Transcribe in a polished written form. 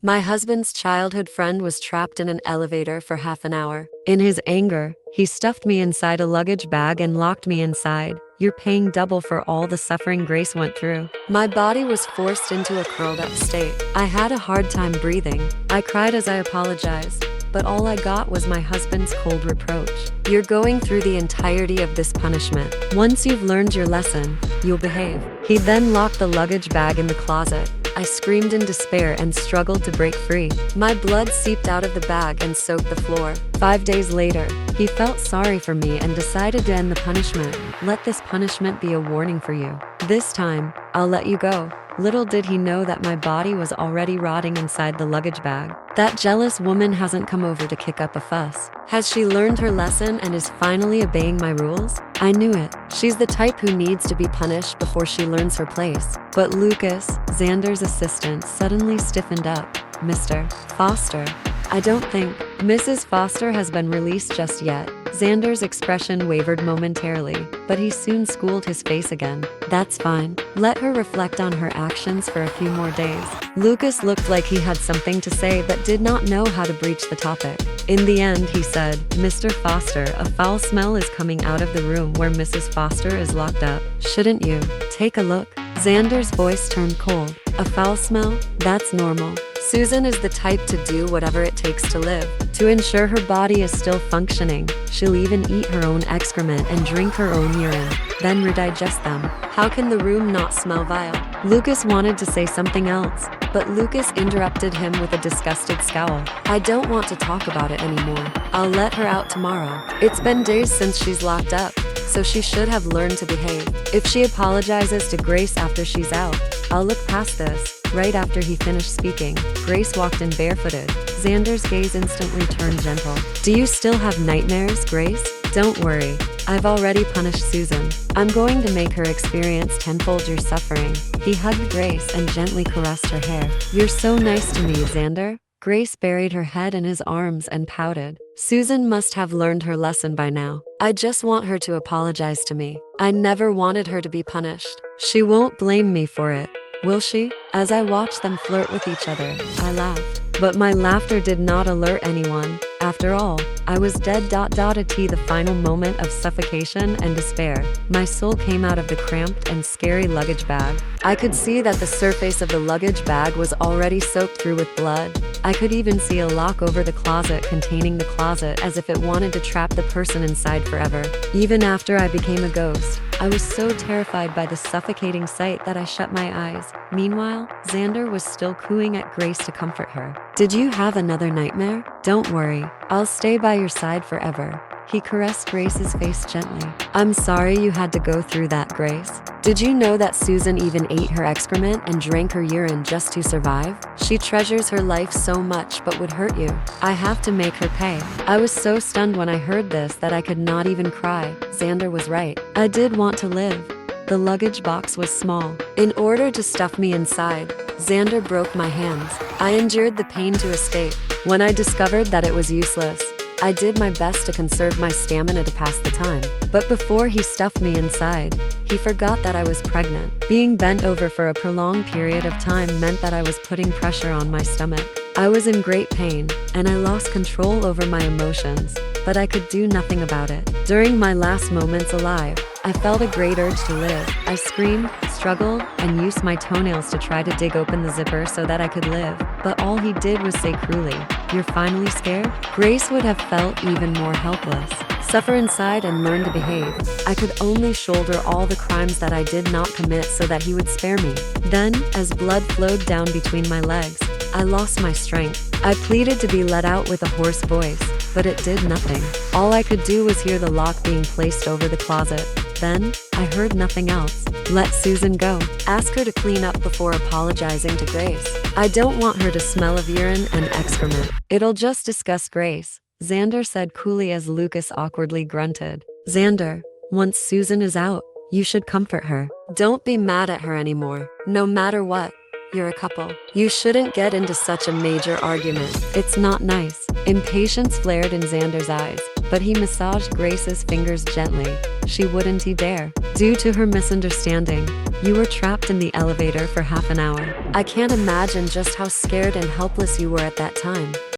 My husband's childhood friend was trapped in an elevator for half an hour. In his anger, he stuffed me inside a luggage bag and locked me inside. You're paying double for all the suffering Grace went through. My body was forced into a curled up state. I had a hard time breathing. I cried as I apologized, but all I got was my husband's cold reproach. You're going through the entirety of this punishment. Once you've learned your lesson, you'll behave. He then locked the luggage bag in the closet. I screamed in despair and struggled to break free. My blood seeped out of the bag and soaked the floor. 5 days later, he felt sorry for me and decided to end the punishment. Let this punishment be a warning for you. This time, I'll let you go. Little did he know that my body was already rotting inside the luggage bag. That jealous woman hasn't come over to kick up a fuss. Has she learned her lesson and is finally obeying my rules? I knew it. She's the type who needs to be punished before she learns her place. But Lucas, Xander's assistant, suddenly stiffened up. Mr. Foster. I don't think Mrs. Foster has been released just yet. Xander's expression wavered momentarily, but he soon schooled his face again. That's fine. Let her reflect on her actions for a few more days. Lucas looked like he had something to say but did not know how to breach the topic. In the end, he said, Mr. Foster, a foul smell is coming out of the room where Mrs. Foster is locked up. Shouldn't you take a look? Xander's voice turned cold. A foul smell? That's normal. Susan is the type to do whatever it takes to live. To ensure her body is still functioning, she'll even eat her own excrement and drink her own urine, then redigest them. How can the room not smell vile? Lucas wanted to say something else, but Lucas interrupted him with a disgusted scowl. I don't want to talk about it anymore. I'll let her out tomorrow. It's been days since she's locked up, so she should have learned to behave. If she apologizes to Grace after she's out, I'll look past this. Right after he finished speaking, Grace walked in barefooted. Xander's gaze instantly turned gentle. Do you still have nightmares, Grace? Don't worry. I've already punished Susan. I'm going to make her experience tenfold your suffering. He hugged Grace and gently caressed her hair. You're so nice to me, Xander. Grace buried her head in his arms and pouted. Susan must have learned her lesson by now. I just want her to apologize to me. I never wanted her to be punished. She won't blame me for it, will she? As I watched them flirt with each other, I laughed. But my laughter did not alert anyone. After all, I was dead. The final moment of suffocation and despair. My soul came out of the cramped and scary luggage bag. I could see that the surface of the luggage bag was already soaked through with blood. I could even see a lock over the closet containing the closet as if it wanted to trap the person inside forever. Even after I became a ghost, I was so terrified by the suffocating sight that I shut my eyes. Meanwhile, Xander was still cooing at Grace to comfort her. Did you have another nightmare? Don't worry. I'll stay by your side forever. He caressed Grace's face gently. I'm sorry you had to go through that, Grace. Did you know that Susan even ate her excrement and drank her urine just to survive? She treasures her life so much but would hurt you. I have to make her pay. I was so stunned when I heard this that I could not even cry. Xander was right. I did want to live. The luggage box was small. In order to stuff me inside, Xander broke my hands. I endured the pain to escape. When I discovered that it was useless, I did my best to conserve my stamina to pass the time. But before he stuffed me inside, he forgot that I was pregnant. Being bent over for a prolonged period of time meant that I was putting pressure on my stomach. I was in great pain, and I lost control over my emotions, but I could do nothing about it. During my last moments alive, I felt a great urge to live. I screamed, struggled, and used my toenails to try to dig open the zipper so that I could live. But all he did was say cruelly, "You're finally scared?" Grace would have felt even more helpless. Suffer inside and learn to behave. I could only shoulder all the crimes that I did not commit so that he would spare me. Then, as blood flowed down between my legs, I lost my strength. I pleaded to be let out with a hoarse voice, but it did nothing. All I could do was hear the lock being placed over the closet. Then, I heard nothing else. Let Susan go. Ask her to clean up before apologizing to Grace. I don't want her to smell of urine and excrement. It'll just disgust Grace, Xander said coolly as Lucas awkwardly grunted. Xander, once Susan is out, you should comfort her. Don't be mad at her anymore. No matter what, you're a couple. You shouldn't get into such a major argument. It's not nice. Impatience flared in Xander's eyes, but he massaged Grace's fingers gently. She wouldn't dare. Due to her misunderstanding, You were trapped in the elevator for half an hour. I can't imagine just how scared and helpless you were at that time.